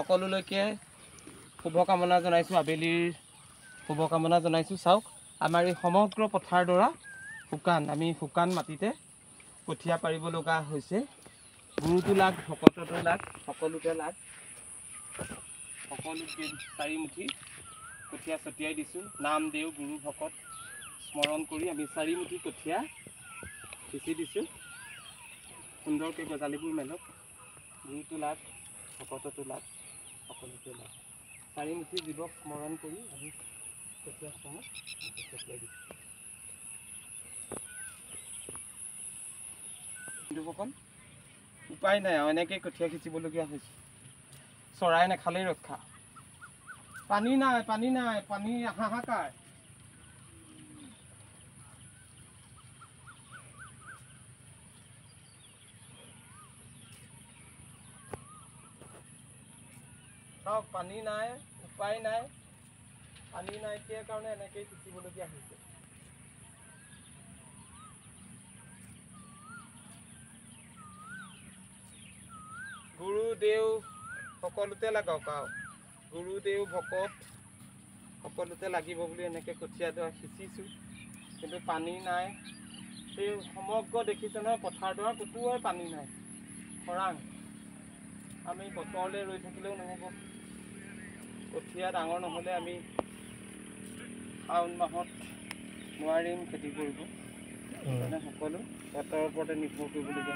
সকলোলৈকে শুভকামনা জনাইছোঁ, আবেলিৰ শুভকামনা জনাইছোঁ। চাওক আমাৰ এই সমগ্ৰ পথাৰডৰা শুকান, আমি শুকান মাটিতে কঠীয়া পাৰিব লগা হৈছে। গুৰুটো লাগ, ভকততো লাগ, সকলোতে লাগ। সকলোকে 4 মুঠি কঠীয়া ছটিয়াই দিছোঁ। নাম দেও গুৰু ভকত স্মৰণ কৰি আমি 4 মুঠি কঠীয়া সিঁচি দিছোঁ। সুন্দৰকৈ গজালিবোৰ মেলক, গুৰুটো লাগ, ভকততো লাগ, সকলোতে লাগ। 4 মুঠি জীৱক স্মৰণ কৰি আমি কঠীয়াসমূহ ছটিয়াই দিছোঁ। বন্ধুসকল, উপায় নাই আৰু এনেকৈ কঠীয়া সিঁচিবলগীয়া হৈছে। চৰাই নাখালেই ৰক্ষা। পানী নাই, পানী নাই, পানী হাহাকাৰ। চাওক পানী নাই, উপায় নাই। পানী নাইকিয়াৰ কাৰণে এনেকেই সিঁচিবলগীয়া হৈছে। গুৰু দেও সকলোতে লাগক আৰু গুৰু দেও ভকত সকলোতে লাগিব বুলি এনেকৈ কঠীয়াডৰা সিঁচিছোঁ, কিন্তু পানী নাই। সেই সমগ্ৰ দেখিছে নহয় পথাৰডৰা ক'তোৱে পানী নাই, খৰাং। আমি বতৰলৈ ৰৈ থাকিলেও নহ'ব। কঠীয়া ডাঙৰ নহ'লে আমি শাওণ মাহত নোৱাৰিম খেতি কৰিব। সেইকাৰণে সকলো বতৰৰ ওপৰতে নিৰ্ভৰ কৰিবলগীয়া।